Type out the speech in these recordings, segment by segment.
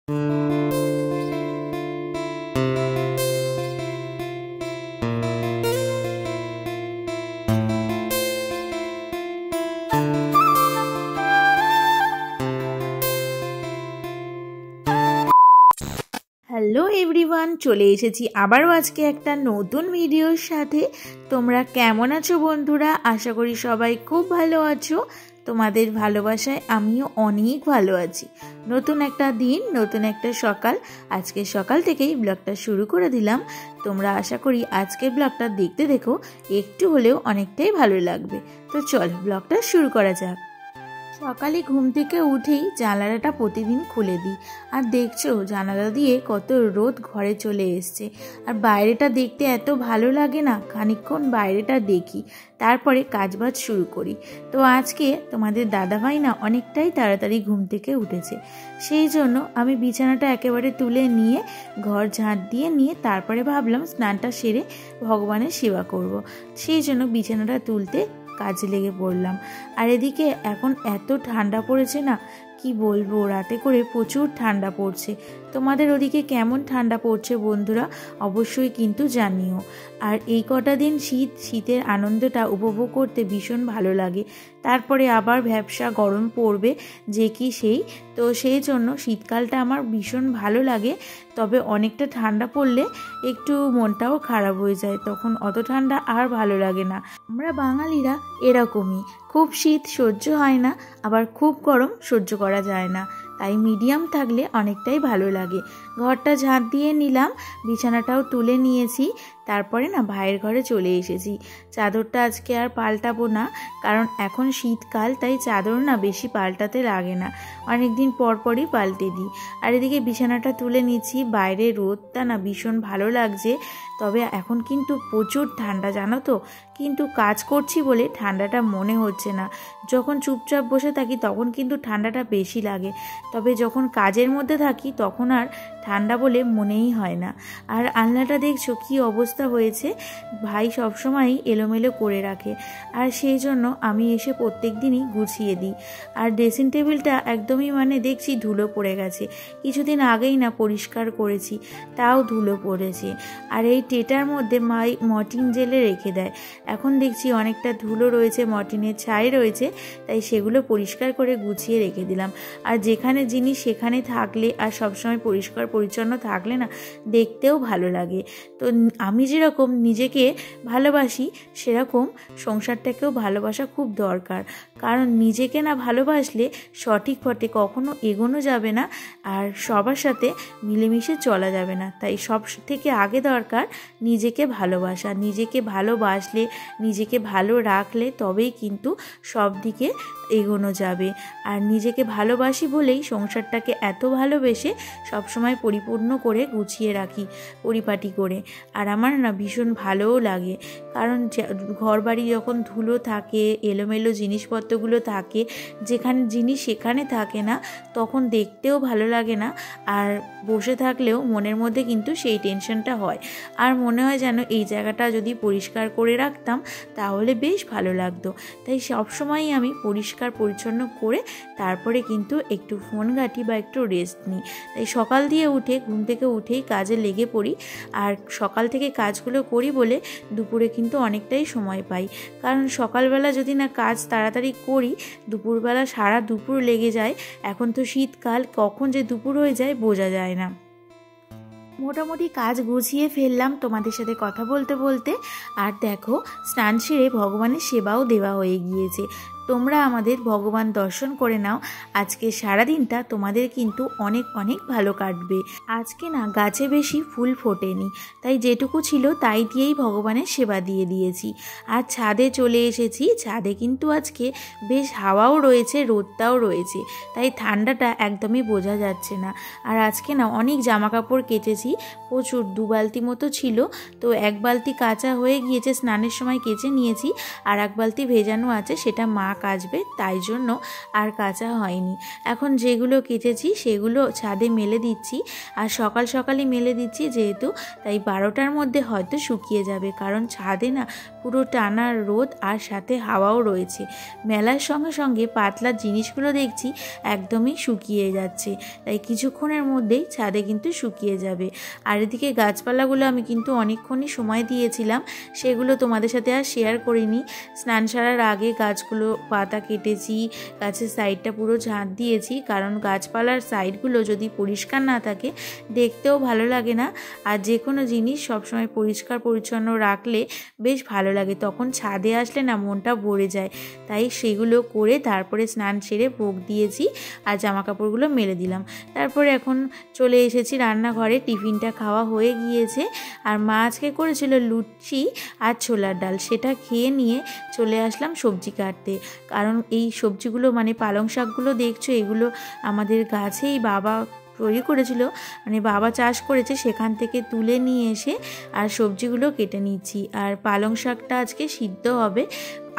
Hello everyone, চলে এসেছি আবারও আজকে একটা নতুন ভিডিওর সাথে। তোমরা কেমন আছো বন্ধুরা? আশা করি সবাই খুব ভালো আছো। তোমাদের ভালোবাসায় আমিও অনেক ভালো আছি। নতুন একটা দিন, নতুন একটা সকাল। আজকে সকাল থেকেই ব্লগটা শুরু করে দিলাম। তোমরা আশা করি আজকের ব্লগটা দেখতে দেখো একটু হলেও অনেকটাই ভালো লাগবে। তো চল ব্লগটা শুরু করা যাক। সকালে ঘুম থেকে উঠেই জানালাটা প্রতিদিন খুলে দিই, আর দেখছো জানালা দিয়ে কত রোদ ঘরে চলে এসছে। আর বাইরেটা দেখতে এত ভালো লাগে না, খানিকক্ষণ বাইরেটা দেখি, তারপরে কাজবাজ শুরু করি। তো আজকে তোমাদের দাদাভাই না অনেকটাই তাড়াতাড়ি ঘুম থেকে উঠেছে, সেই জন্য আমি বিছানাটা একেবারে তুলে নিয়ে ঘর ঝাঁট দিয়ে নিয়ে তারপরে ভাবলাম স্নানটা সেরে ভগবানের সেবা করব। সেই জন্য বিছানাটা তুলতে কাজে লেগে পড়লাম। আর এদিকে এখন এত ঠান্ডা পড়েছে না, কি বলবো, রাতে করে প্রচুর ঠান্ডা পড়ছে। তোমাদের ওদিকে কেমন ঠান্ডা পড়ছে বন্ধুরা অবশ্যই কিন্তু জানিও। আর এই কটা দিন শীতের আনন্দটা উপভোগ করতে ভীষণ ভালো লাগে। তারপরে আবার ভ্যাপসা গরম পড়বে যে কি সেই, তো সেই জন্য শীতকালটা আমার ভীষণ ভালো লাগে। তবে অনেকটা ঠান্ডা পড়লে একটু মনটাও খারাপ হয়ে যায়, তখন অত ঠান্ডা আর ভালো লাগে না। আমরা বাঙালিরা এরকমই, খুব শীত সহ্য হয় না, আবার খুব গরম সহ্য করা যায় না, তাই মিডিয়াম থাকলে অনেকটাই ভালো লাগে। ঘরটা ঝাঁট দিয়ে নিলাম, বিছানাটাও তুলে নিয়েছি, তারপরে না ভাইয়ের ঘরে চলে এসেছি। চাদরটা আজকে আর পাল্টাবো না, কারণ এখন শীতকাল, তাই চাদর না বেশি পাল্টাতে লাগে না, অনেকদিন পর পরই পাল্টে দিই। আর এদিকে বিছানাটা তুলে নিচ্ছি, বাইরে রোদটা না ভীষণ ভালো লাগছে। তবে এখন কিন্তু প্রচুর ঠান্ডা জানো তো, কিন্তু কাজ করছি বলে ঠান্ডাটা মনে হচ্ছে না। যখন চুপচাপ বসে থাকি তখন কিন্তু ঠান্ডাটা বেশি লাগে, তবে যখন কাজের মধ্যে থাকি তখন আর ঠান্ডা বলে মনেই হয় না। আর আলনাটা দেখছো কি অবস্থা হয়েছে, ভাই সবসময়ই এলোমেলো করে রাখে, আর সেই জন্য আমি এসে প্রত্যেক দিনই গুছিয়ে দিই। আর ড্রেসিং টেবিলটা একদমই দেখছি ধুলো পড়ে গেছে, কিছুদিন আগেই না পরিষ্কার করেছি, তাও ধুলো পড়েছে। আর এই টেটার মধ্যে মাই মর্টিন জেলে রেখে দেয়, এখন দেখছি অনেকটা ধুলো রয়েছে, মর্টিনের ছাই রয়েছে, তাই সেগুলো পরিষ্কার করে গুছিয়ে রেখে দিলাম। আর যেখানে জিনিস সেখানে থাকলে আর সবসময় পরিষ্কার পরিচ্ছন্ন থাকলে না দেখতেও ভালো লাগে। তো আমি যেরকম নিজেকে ভালোবাসি সেরকম সংসারটাকেও ভালোবাসা খুব দরকার, কারণ নিজেকে না ভালোবাসলে সঠিক পথে কখনো এগোনো যাবে না, আর সবার সাথে মিলেমিশে চলা যাবে না। তাই সব থেকে আগে দরকার নিজেকে ভালোবাসা। নিজেকে ভালোবাসলে, নিজেকে ভালো রাখলে তবেই কিন্তু সব দিকে এগোনো যাবে। আর নিজেকে ভালোবাসি বলেই সংসারটাকে এত ভালোবেসে সবসময় পরিপূর্ণ করে গুছিয়ে রাখি, পরিপাটি করে। আর আমার না ভীষণ ভালোও লাগে, কারণ ঘর বাড়ি যখন ধুলো থাকে, এলোমেলো জিনিসপত্রগুলো থাকে, যেখানে জিনিস সেখানে থাকে না, তখন দেখতেও ভালো লাগে না, আর বসে থাকলেও মনের মধ্যে কিন্তু সেই টেনশনটা হয়। আর মনে হয় যেন এই জায়গাটা যদি পরিষ্কার করে রাখতাম তাহলে বেশ ভালো লাগতো। তাই সবসময়ই আমি পরিষ্কার পরিচ্ছন্ন করে তারপরে কিন্তু একটু ফোন ঘাঁটি বা একটু রেস্ট নিই। তাই সকাল দিয়ে উঠে ঘুম থেকে উঠেই কাজে লেগে পড়ি, আর সকাল থেকে কাজগুলো করি বলে দুপুরে কিন্তু অনেকটাই সময় পাই। কারণ সকালবেলা যদি না কাজ তাড়াতাড়ি করি, দুপুরবেলা সারা দুপুর লেগে যায়। এখন তো শীতকাল, কখন যে দুপুর হয়ে যায় বোঝা যায় না। মোটামুটি কাজ গুছিয়ে ফেললাম তোমাদের সাথে কথা বলতে বলতে। আর দেখো স্নান সেরে ভগবানের সেবাও দেওয়া হয়ে গিয়েছে। তোমরা আমাদের ভগবান দর্শন করে নাও, আজকে সারাদিনটা তোমাদের কিন্তু অনেক অনেক ভালো কাটবে। আজকে না গাছে বেশি ফুল ফোটেনি, তাই যেটুকু ছিল তাই দিয়েই ভগবানের সেবা দিয়ে দিয়েছি। আর ছাদে চলে এসেছি, ছাদে কিন্তু আজকে বেশ হাওয়াও রয়েছে, রোদটাও রয়েছে, তাই ঠান্ডাটা একদমই বোঝা যাচ্ছে না। আর আজকে না অনেক জামা কাপড় কেচেছি, প্রচুর, 2 বালতি মতো ছিল, তো 1 বালতি কাচা হয়ে গিয়েছে, স্নানের সময় কেচে নিয়েছি, আর 1 বালতি ভেজানো আছে, সেটা মা কাচবে, তাই জন্য আর কাচা হয়নি। এখন যেগুলো কেচেছি সেগুলো ছাদে মেলে দিচ্ছি, আর সকাল সকালই মেলে দিচ্ছি যেহেতু, তাই 12টার মধ্যে হয়তো শুকিয়ে যাবে, কারণ ছাদে না পুরো টানা রোদ আর সাথে হাওয়াও রয়েছে। মেলার সঙ্গে সঙ্গে পাতলা জিনিসগুলো দেখছি একদমই শুকিয়ে যাচ্ছে, তাই কিছুক্ষণের মধ্যেই ছাদে কিন্তু শুকিয়ে যাবে। আর এদিকে গাছপালাগুলো আমি কিন্তু অনেকক্ষণই সময় দিয়েছিলাম, সেগুলো তোমাদের সাথে আর শেয়ার করিনি। স্নান সারার আগে গাছগুলো পাতা কেটেছি, গাছের সাইডটা পুরো ঝাঁট দিয়েছি, কারণ গাছপালার সাইডগুলো যদি পরিষ্কার না থাকে দেখতেও ভালো লাগে না, আর যে কোনো জিনিস সবসময় পরিষ্কার পরিচ্ছন্ন রাখলে বেশ ভালো লাগে, তখন ছাদে আসলে না মনটা ভরে যায়। তাই সেগুলো করে তারপরে স্নান সেরে ভোগ দিয়েছি আর জামা কাপড়গুলো মেলে দিলাম। তারপরে এখন চলে এসেছি রান্নাঘরে, টিফিনটা খাওয়া হয়ে গিয়েছে। আর মা আজকে করেছিল লুচি আর ছোলার ডাল, সেটা খেয়ে নিয়ে চলে আসলাম সবজি কাটতে। কারণ এই সবজিগুলো মানে পালং শাকগুলো দেখছো, এগুলো আমাদের গাছেই বাবা তৈরি করেছিল, মানে বাবা চাষ করেছে, সেখান থেকে তুলে নিয়ে এসে আর সবজিগুলো কেটে নিচ্ছি। আর পালং শাকটা আজকে সিদ্ধ হবে,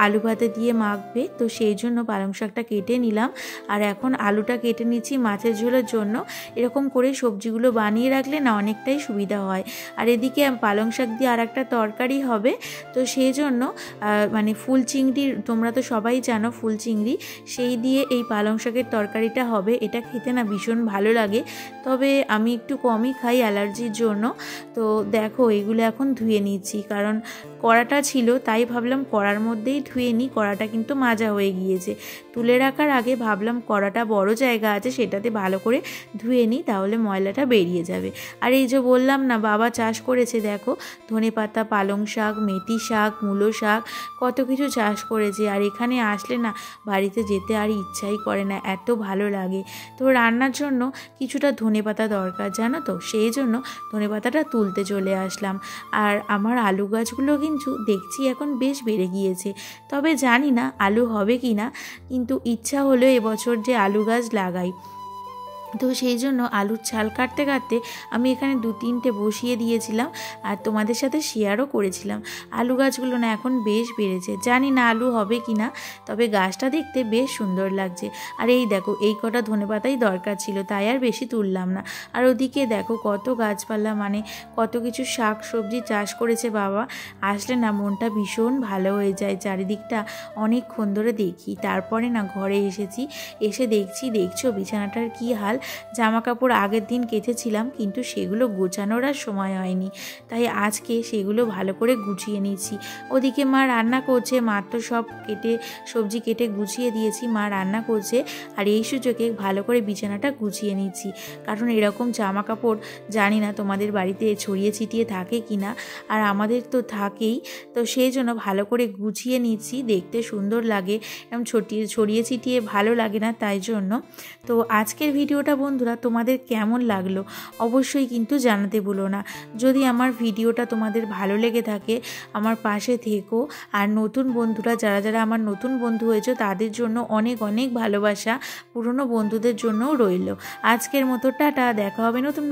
আলু ভাতে দিয়ে মাখবে, তো সেই জন্য পালং শাকটা কেটে নিলাম। আর এখন আলুটা কেটে নিচ্ছি মাছের ঝোলের জন্য। এরকম করে সবজিগুলো বানিয়ে রাখলে না অনেকটাই সুবিধা হয়। আর এদিকে পালং শাক দিয়ে আর একটা তরকারি হবে, তো সেই জন্য মানে ফুল চিংড়ির, তোমরা তো সবাই জানো ফুল চিংড়ি, সেই দিয়ে এই পালং শাকের তরকারিটা হবে। এটা খেতে না ভীষণ ভালো লাগে, তবে আমি একটু কমই খাই অ্যালার্জির জন্য। তো দেখো এগুলো এখন ধুয়ে নিচ্ছি, কারণ কড়াটা ছিল তাই ভাবলাম কড়ার মধ্যেই ধুয়ে নিই। কড়াটা কিন্তু মাজা হয়ে গিয়েছে, তুলে রাখার আগে ভাবলাম কড়াটা বড় জায়গা আছে সেটাতে ভালো করে ধুয়ে নিই, তাহলে ময়লাটা বেরিয়ে যাবে। আর এই যে বললাম না বাবা চাষ করেছে, দেখো ধনেপাতা, পালং শাক, মেথি শাক, মূলো শাক, কত কিছু চাষ করেছে। আর এখানে আসলে না বাড়িতে যেতে আর ইচ্ছাই করে না, এত ভালো লাগে। তো রান্নার জন্য কিছুটা ধনেপাতা দরকার জানো তো, সেই জন্য ধনেপাতাটা তুলতে চলে আসলাম। আর আমার আলু গাছগুলো কিন্তু দেখছি এখন বেশ বেড়ে গিয়েছে, তবে জানি না আলু হবে কি না, কিন্তু ইচ্ছা হলো এবছর যে আলু গাছ লাগাই। তো সেই জন্য আলুর ছাল কাটতে কাটতে আমি এখানে 2-3টে বসিয়ে দিয়েছিলাম, আর তোমাদের সাথে শেয়ারও করেছিলাম। আলু গাছগুলো না এখন বেশ বেড়েছে, জানি না আলু হবে কি না, তবে গাছটা দেখতে বেশ সুন্দর লাগছে। আর এই দেখো এই কটা ধনেপাতাই দরকার ছিল, তাই আর বেশি তুললাম না। আর ওদিকে দেখো কত গাছপালা, মানে কত কিছু শাক সবজি চাষ করেছে বাবা। আসলে না মনটা ভীষণ ভালো হয়ে যায়, চারিদিকটা অনেকক্ষণ ধরে দেখি। তারপরে না ঘরে এসেছি, এসে দেখছো বিছানাটার কি হাল। জামা কাপড় আগের দিন কেচেছিলাম, কিন্তু সেগুলো গোছানোর আর সময় হয়নি, তাই আজকে সেগুলো ভালো করে গুছিয়ে নিচ্ছি। ওদিকে মা রান্না করছে, মা তো সব সবজি কেটে গুছিয়ে দিয়েছি, মা রান্না করছে। আর এই সুযোগে ভালো করে বিছানাটা গুছিয়ে নিচ্ছি, কারণ এরকম জামা কাপড় জানি না তোমাদের বাড়িতে ছড়িয়ে ছিটিয়ে থাকে কি না, আর আমাদের তো থাকেই। তো সেই জন্য ভালো করে গুছিয়ে নিচ্ছি, দেখতে সুন্দর লাগে, এরকম ছড়িয়ে ছিটিয়ে ভালো লাগে না, তাই জন্য। তো আজকের ভিডিওটা বন্ধুরা তোমাদের কেমন লাগলো অবশ্যই কিন্তু জানাতে ভুলো না। যদি আমার ভিডিওটা তোমাদের ভালো লেগে থাকে আমার পাশে থেকো। আর নতুন বন্ধুরা যারা আমার নতুন বন্ধু হয়েছে তাদের জন্য অনেক অনেক ভালোবাসা, পুরনো বন্ধুদের জন্যও রইল। আজকের মতো টাটা, দেখা হবে নতুন